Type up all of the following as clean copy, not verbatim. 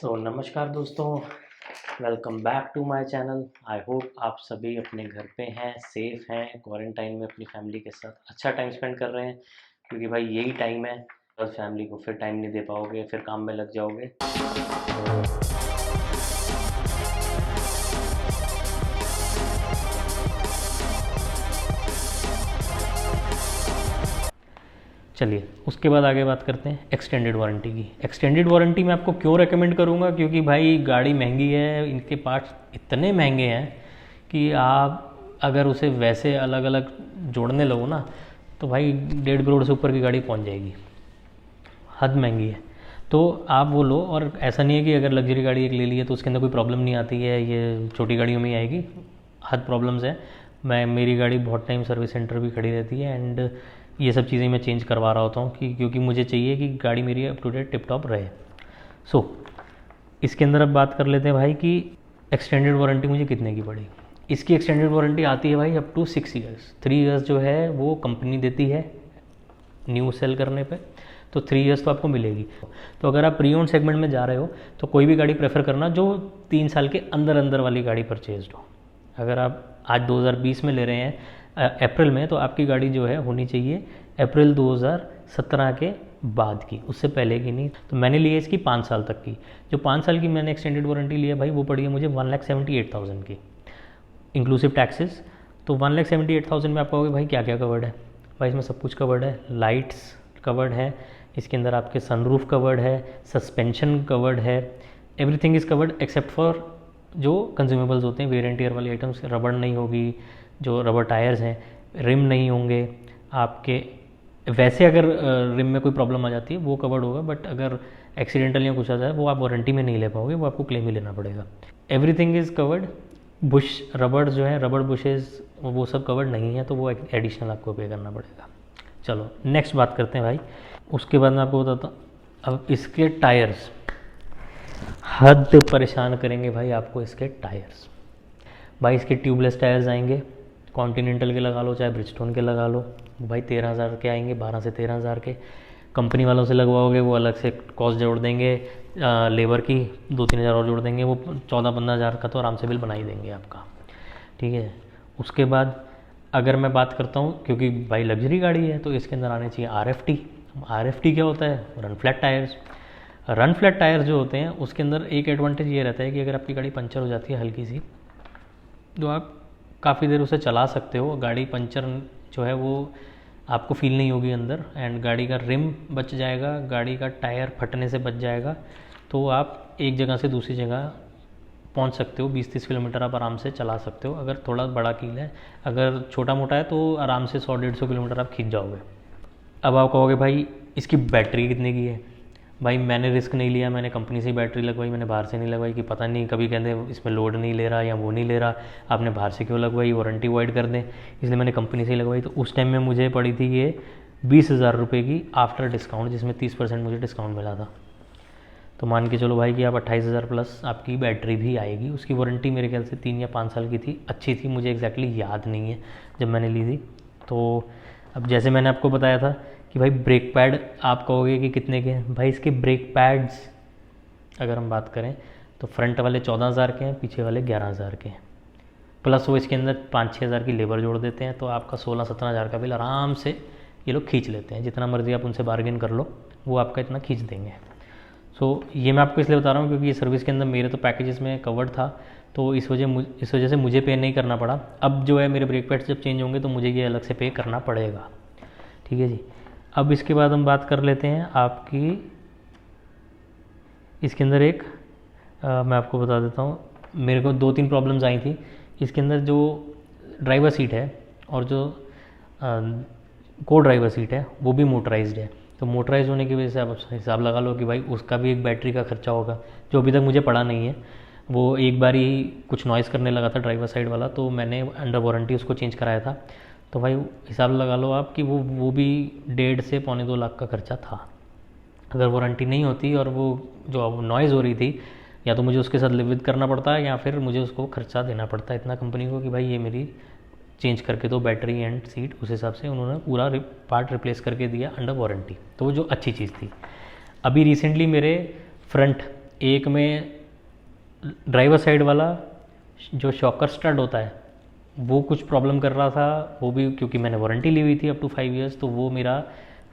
तो नमस्कार दोस्तों, welcome back to my channel. I hope आप सभी अपने घर पे हैं, सेफ़ हैं, क्वारंटाइन में अपनी फैमिली के साथ अच्छा टाइम स्पेंड कर रहे हैं, क्योंकि भाई यही टाइम है। बस फैमिली को फिर टाइम नहीं दे पाओगे, फिर काम में लग जाओगे। तो चलिए उसके बाद आगे बात करते हैं एक्सटेंडेड वारंटी की। एक्सटेंडेड वारंटी मैं आपको क्यों रेकमेंड करूँगा, क्योंकि भाई गाड़ी महंगी है, इनके पार्ट्स इतने महंगे हैं कि आप अगर उसे वैसे अलग अलग जोड़ने लगो ना तो भाई 1.5 करोड़ से ऊपर की गाड़ी पहुंच जाएगी। हद महंगी है। तो आप वो लो, और ऐसा नहीं है कि अगर लग्जरी गाड़ी एक ले ली है तो उसके अंदर कोई प्रॉब्लम नहीं आती है, ये छोटी गाड़ियों में ही आएगी। हद प्रॉब्लम्स है। मेरी गाड़ी बहुत टाइम सर्विस सेंटर भी खड़ी रहती है, एंड ये सब चीज़ें मैं चेंज करवा रहा होता हूँ क्योंकि मुझे चाहिए कि गाड़ी मेरी up to date tip top रहे। सो इसके अंदर अब बात कर लेते हैं भाई कि एक्सटेंडेड वारंटी मुझे कितने की पड़ी। इसकी एक्सटेंडेड वारंटी आती है भाई अप टू 6 ईयर्स। 3 ईयर्स जो है वो कंपनी देती है न्यू सेल करने पे, तो 3 ईयर्स तो आपको मिलेगी। तो अगर आप प्री ओन्ड सेगमेंट में जा रहे हो तो कोई भी गाड़ी प्रेफर करना जो 3 साल के अंदर अंदर वाली गाड़ी परचेज हो। अगर आप आज 2020 में ले रहे हैं अप्रैल में, तो आपकी गाड़ी जो है होनी चाहिए अप्रैल 2017 के बाद की, उससे पहले की नहीं। तो मैंने ली है इसकी 5 साल तक की। जो 5 साल की मैंने एक्सटेंडेड वारंटी ली है भाई, वो पड़ी है मुझे 1,78,000 की, इंक्लूसिव टैक्सेस। तो 1,78,000 में आप कहोगे भाई क्या क्या कवर्ड है। भाई इसमें सब कुछ कवर्ड है। लाइट्स कवर्ड है, इसके अंदर आपके सनरूफ कवर्ड है, सस्पेंशन कवर्ड है, everything is covered except for जो कंज्यूमेबल्स होते हैं, वेयर एंड टियर वाली आइटम्स। रबड़ नहीं होगी, जो रबर टायर्स हैं, रिम नहीं होंगे आपके। वैसे अगर रिम में कोई प्रॉब्लम आ जाती है वो कवर्ड होगा, बट अगर एक्सीडेंटल या कुछ आ जाए वो आप वारंटी में नहीं ले पाओगे, वो आपको क्लेम ही लेना पड़ेगा। Everything is covered. बुश रबड़ जो है, रबड़ बुशेस, वो सब कवर्ड नहीं है, तो वो एडिशनल आपको पे करना पड़ेगा। चलो नेक्स्ट बात करते हैं भाई। उसके बाद मैं आपको बताता हूँ अब इसके टायर्स। हद परेशान करेंगे भाई आपको इसके टायर्स। भाई इसके ट्यूबलेस टायर्स आएंगे, कॉन्टिनेंटल के लगा लो चाहे ब्रिजस्टोन के लगा लो, भाई 13,000 के आएंगे, 12 से 13,000 के। कंपनी वालों से लगवाओगे वो अलग से कॉस्ट जोड़ देंगे, लेबर की 2-3 हज़ार और जोड़ देंगे, वो 14-15 हज़ार का तो आराम से बिल बना ही देंगे आपका। ठीक है। उसके बाद अगर मैं बात करता हूँ, क्योंकि भाई लग्जरी गाड़ी है तो इसके अंदर आने चाहिए RFT। RFT क्या होता है? Run flat tyres. Run flat tyres जो होते हैं उसके अंदर एक एडवांटेज ये रहता है कि अगर आपकी गाड़ी पंचर हो जाती है हल्की सी, तो आप काफ़ी देर उसे चला सकते हो। गाड़ी पंचर जो है वो आपको फील नहीं होगी अंदर, एंड गाड़ी का रिम बच जाएगा, गाड़ी का टायर फटने से बच जाएगा। तो आप एक जगह से दूसरी जगह पहुंच सकते हो, 20-30 किलोमीटर आप आराम से चला सकते हो अगर थोड़ा बड़ा कील है। अगर छोटा मोटा है तो आराम से 100-150 किलोमीटर आप खींच जाओगे। अब आप कहोगे भाई इसकी बैटरी कितने की है। भाई मैंने रिस्क नहीं लिया, मैंने कंपनी से ही बैटरी लगवाई, मैंने बाहर से नहीं लगवाई कि पता नहीं कभी कहते इसमें लोड नहीं ले रहा या वो नहीं ले रहा, आपने बाहर से क्यों लगवाई, वारंटी वॉइड कर दें, इसलिए मैंने कंपनी से ही लगवाई। तो उस टाइम में मुझे पड़ी थी ये 20,000 रुपये की आफ्टर डिस्काउंट, जिसमें 30% मुझे डिस्काउंट मिला था। तो मान के चलो भाई कि आप 28,000 प्लस आपकी बैटरी भी आएगी। उसकी वारंटी मेरे ख्याल से 3 या 5 साल की थी, अच्छी थी, मुझे एग्जैक्टली याद नहीं है जब मैंने ली थी। तो अब जैसे मैंने आपको बताया था कि भाई ब्रेक पैड आप कहोगे कि कितने के हैं। भाई इसके ब्रेक पैड्स अगर हम बात करें तो फ्रंट वाले 14,000 के हैं, पीछे वाले 11,000 के हैं, प्लस वो इसके अंदर 5-6 हज़ार की लेबर जोड़ देते हैं। तो आपका 16-17 हज़ार का बिल आराम से ये लोग खींच लेते हैं। जितना मर्जी आप उनसे बार्गेन कर लो, वो आपका इतना खींच देंगे। सो ये मैं आपको इसलिए बता रहा हूँ क्योंकि ये सर्विस के अंदर मेरे तो पैकेजेस में कवर्ड था, तो इस वजह से मुझे पे नहीं करना पड़ा। अब जो है मेरे ब्रेक पैड्स जब चेंज होंगे तो मुझे ये अलग से पे करना पड़ेगा। ठीक है जी। अब इसके बाद हम बात कर लेते हैं आपकी इसके अंदर एक मैं आपको बता देता हूँ, मेरे को 2-3 प्रॉब्लम्स आई थी इसके अंदर। जो ड्राइवर सीट है और जो को ड्राइवर सीट है वो भी मोटराइज्ड है। तो मोटराइज होने की वजह से आप हिसाब लगा लो कि भाई उसका भी एक बैटरी का खर्चा होगा, जो अभी तक मुझे पड़ा नहीं है। वो एक बार ही कुछ नॉइज़ करने लगा था ड्राइवर साइड वाला, तो मैंने अंडर वारंटी उसको चेंज कराया था। तो भाई हिसाब लगा लो आप कि वो भी 1.5 से पौने 2 लाख का खर्चा था। अगर वारंटी नहीं होती और वो जो नॉइज़ हो रही थी, या तो मुझे उसके साथ लिव विद करना पड़ता है या फिर मुझे उसको खर्चा देना पड़ता है इतना कंपनी को कि भाई ये मेरी चेंज करके दो बैटरी एंड सीट। उस हिसाब से उन्होंने पूरा पार्ट रिप्लेस करके दिया अंडर वारंटी, तो वो जो अच्छी चीज़ थी। अभी रिसेंटली मेरे फ्रंट एक में ड्राइवर साइड वाला जो शॉकर स्टड होता है वो कुछ प्रॉब्लम कर रहा था, वो भी क्योंकि मैंने वारंटी ली हुई थी अप टू 5 ईयर्स, तो वो मेरा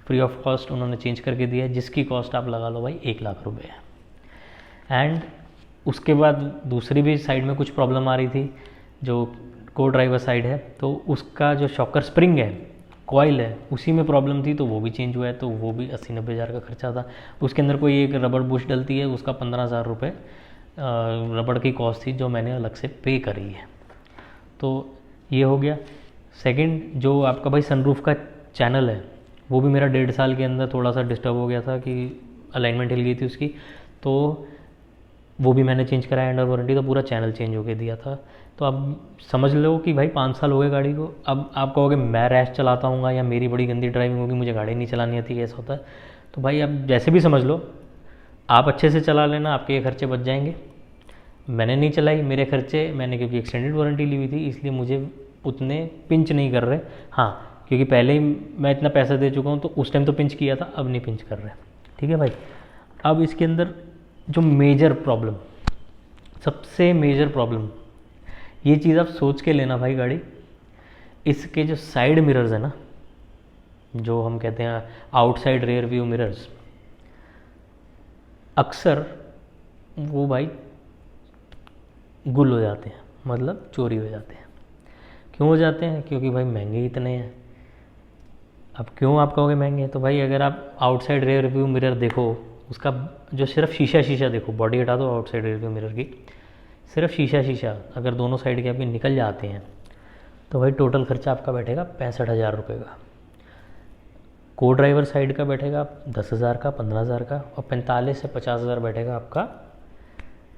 फ्री ऑफ कॉस्ट उन्होंने चेंज करके दिया है, जिसकी कॉस्ट आप लगा लो भाई 1 लाख रुपए है। एंड उसके बाद दूसरी भी साइड में कुछ प्रॉब्लम आ रही थी, जो को ड्राइवर साइड है, तो उसका जो शॉकर स्प्रिंग है, कॉइल है, उसी में प्रॉब्लम थी, तो वो भी चेंज हुआ है, तो वो भी 80-90 हज़ार का खर्चा था। उसके अंदर कोई एक रबड़ बुश डलती है, उसका 15,000 रुपये रबड़ की कॉस्ट थी, जो मैंने अलग से पे करी है। तो ये हो गया। सेकंड, जो आपका भाई सनरूफ का चैनल है, वो भी मेरा 1.5 साल के अंदर थोड़ा सा डिस्टर्ब हो गया था कि अलाइनमेंट हिल गई थी उसकी, तो वो भी मैंने चेंज कराया अंडर वारंटी, तो पूरा चैनल चेंज होके दिया था। तो अब समझ लो कि भाई 5 साल हो गए गाड़ी को। अब आप कहोगे मैं रैश चलाता हूँ या मेरी बड़ी गंदी ड्राइविंग होगी, मुझे गाड़ी नहीं चलानी आती, कैसा होता है। तो भाई अब जैसे भी समझ लो, आप अच्छे से चला लेना, आपके ये खर्चे बच जाएंगे। मैंने नहीं चलाई, मेरे खर्चे, मैंने क्योंकि एक्सटेंडेड वारंटी ली हुई थी, इसलिए मुझे उतने पिंच नहीं कर रहे। हाँ, क्योंकि पहले ही मैं इतना पैसा दे चुका हूँ, तो उस टाइम तो पिंच किया था, अब नहीं पिंच कर रहे। ठीक है भाई। अब इसके अंदर जो मेजर प्रॉब्लम, सबसे मेजर प्रॉब्लम, ये चीज़ आप सोच के लेना भाई गाड़ी, इसके जो साइड मिरर्स है ना, जो हम कहते हैं आउटसाइड रेयर व्यू मिरर्स, अक्सर वो भाई गुल हो जाते हैं, मतलब चोरी हो जाते हैं। क्यों हो जाते हैं? क्योंकि भाई महंगे इतने हैं। अब क्यों आप कहोगे महंगे हैं? तो भाई अगर आप आउटसाइड रेयर व्यू मिरर देखो, उसका जो सिर्फ शीशा देखो, बॉडी हटा दो आउटसाइड रेयर व्यू मिरर की, सिर्फ शीशा अगर दोनों साइड के आपके निकल जाते हैं, तो भाई टोटल खर्चा आपका बैठेगा 65,000 रुपये का। को ड्राइवर साइड का बैठेगा 10,000 का, 15,000 का, और 45 से 50,000 बैठेगा आपका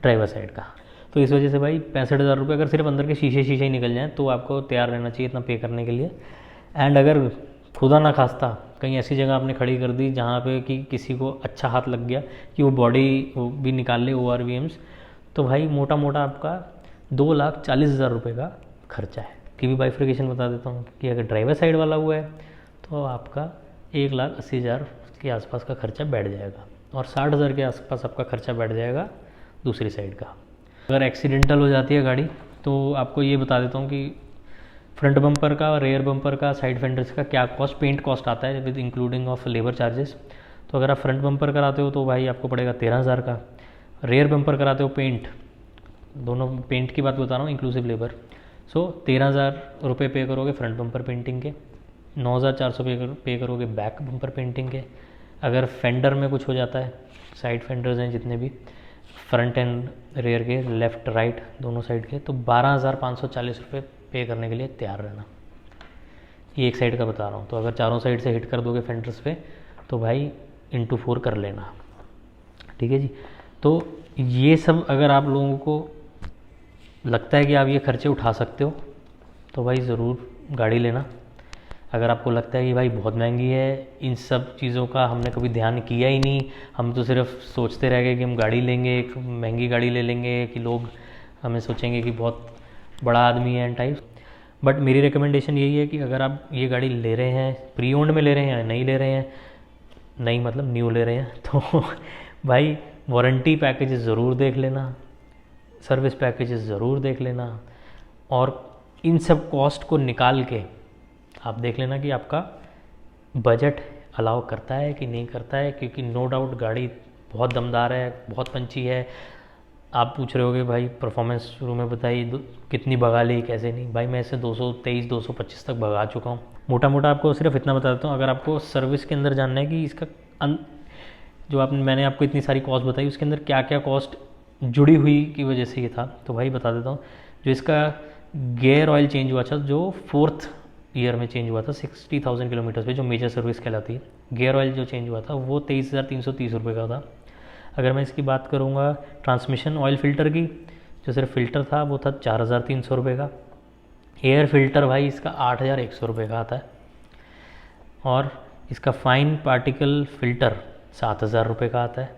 ड्राइवर साइड का। तो इस वजह से भाई 65,000 रुपये अगर सिर्फ अंदर के शीशे ही निकल जाएँ, तो आपको तैयार रहना चाहिए इतना पे करने के लिए। एंड अगर खुदा ना खास्ता कहीं ऐसी जगह आपने खड़ी कर दी जहाँ पे कि किसी को अच्छा हाथ लग गया कि वो बॉडी वो भी निकाल ले ORVMs, तो भाई मोटा मोटा आपका 2,40,000 रुपये का खर्चा है। कि भी बाइफिकेशन बता देता हूँ कि अगर ड्राइवर साइड वाला हुआ है तो आपका 1,80,000 के आसपास का खर्चा बैठ जाएगा, और 60,000 के आसपास आपका खर्चा बैठ जाएगा दूसरी साइड का। अगर एक्सीडेंटल हो जाती है गाड़ी, तो आपको ये बता देता हूँ कि फ्रंट बम्पर का, रेयर बम्पर का, साइड फेंडर्स का क्या कॉस्ट, पेंट कॉस्ट आता है with including of labour charges. तो अगर आप फ्रंट बम्पर कराते हो तो भाई आपको पड़ेगा 13,000 का। रेयर बम्पर कराते हो पेंट, दोनों पेंट की बात बता रहा हूँ इंक्लूसिव लेबर, सो 13,000 रुपये पे करोगे फ्रंट बम्पर पेंटिंग के, 9,400 पे करोगे बैक बम्पर पेंटिंग के। अगर फेंडर में कुछ हो जाता है, साइड फेंडर्स हैं जितने भी फ्रंट एंड रेयर के, लेफ़्ट राइट दोनों साइड के, तो 12,540 रुपये पे करने के लिए तैयार रहना। ये एक साइड का बता रहा हूँ। तो अगर चारों साइड से हिट कर दोगे फेंडर्स पे, तो भाई इंटू 4 कर लेना। ठीक है जी। तो ये सब अगर आप लोगों को लगता है कि आप ये खर्चे उठा सकते हो, तो भाई ज़रूर गाड़ी लेना। अगर आपको लगता है कि भाई बहुत महंगी है, इन सब चीज़ों का हमने कभी ध्यान किया ही नहीं, हम तो सिर्फ सोचते रह गए कि हम गाड़ी लेंगे, एक महंगी गाड़ी ले लेंगे, कि लोग हमें सोचेंगे कि बहुत बड़ा आदमी है एंड टाइप। बट मेरी रिकमेंडेशन यही है कि अगर आप ये गाड़ी ले रहे हैं, प्री ओन्ड में ले रहे हैं या नहीं ले रहे हैं, नहीं मतलब न्यू ले रहे हैं, तो भाई वारंटी पैकेज ज़रूर देख लेना, सर्विस पैकेज ज़रूर देख लेना, और इन सब कॉस्ट को निकाल के आप देख लेना कि आपका बजट अलाउ करता है कि नहीं करता है। क्योंकि नो डाउट गाड़ी बहुत दमदार है, बहुत पंची है। आप पूछ रहे होगे भाई परफॉर्मेंस शुरू में बताइए कितनी भगा ली, कैसे नहीं। भाई मैं इसे 223 225 तक भगा चुका हूँ। मोटा मोटा आपको सिर्फ इतना बता देता हूँ। अगर आपको सर्विस के अंदर जानना है कि इसका जो मैंने आपको इतनी सारी कॉस्ट बताई, उसके अंदर क्या क्या कॉस्ट जुड़ी हुई की वजह से ये था, तो भाई बता देता हूँ। जो इसका गियर ऑयल चेंज हुआ था, जो 4th ईयर में चेंज हुआ था 60,000 किलोमीटर पे, जो मेजर सर्विस कहलाती है, गियर ऑयल जो चेंज हुआ था वो 23,330 रुपये का था। अगर मैं इसकी बात करूँगा ट्रांसमिशन ऑयल फ़िल्टर की, जो सिर्फ फ़िल्टर था वो था 4,300 रुपये का। एयर फ़िल्टर भाई इसका 8,100 रुपये का आता है, और इसका फ़ाइन पार्टिकल फ़िल्टर 7,000 रुपये का आता है।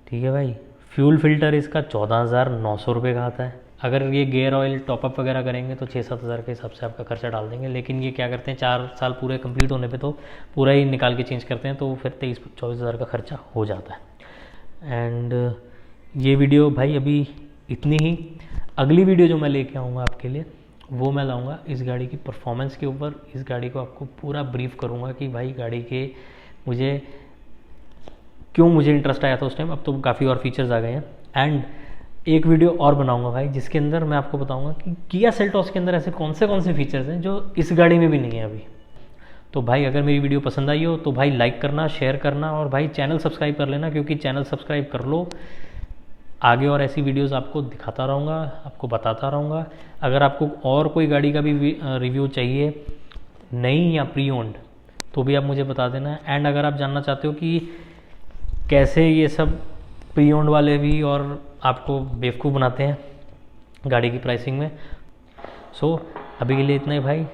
ठीक है भाई। फ्यूल फ़िल्टर इसका 14,900 रुपये का आता है। अगर ये गियर ऑयल टॉपअप वगैरह करेंगे तो 6-7 हज़ार के हिसाब से आपका खर्चा डाल देंगे, लेकिन ये क्या करते हैं 4 साल पूरे कंप्लीट होने पे तो पूरा ही निकाल के चेंज करते हैं, तो फिर 23-24 हज़ार का खर्चा हो जाता है। एंड ये वीडियो भाई अभी इतनी ही। अगली वीडियो जो मैं लेके आऊँगा आपके लिए, वो मैं लाऊंगा इस गाड़ी की परफॉर्मेंस के ऊपर। इस गाड़ी को आपको पूरा ब्रीफ करूँगा कि भाई गाड़ी के मुझे इंटरेस्ट आया था उस टाइम, अब तो काफ़ी और फीचर्स आ गए हैं। एंड एक वीडियो और बनाऊंगा भाई जिसके अंदर मैं आपको बताऊंगा कि किया सेल्टॉस के अंदर ऐसे कौन से फीचर्स हैं जो इस गाड़ी में भी नहीं है अभी। तो भाई अगर मेरी वीडियो पसंद आई हो तो भाई लाइक करना, शेयर करना, और भाई चैनल सब्सक्राइब कर लेना, क्योंकि चैनल सब्सक्राइब कर लो, आगे और ऐसी वीडियोस आपको दिखाता रहूँगा, आपको बताता रहूँगा। अगर आपको और कोई गाड़ी का भी रिव्यू चाहिए, नई या प्री ओन्ड, तो भी आप मुझे बता देना। एंड अगर आप जानना चाहते हो कि कैसे ये सब प्री ओन्ड वाले भी और आपको बेवकूफ़ बनाते हैं गाड़ी की प्राइसिंग में, सो अभी के लिए इतना ही भाई।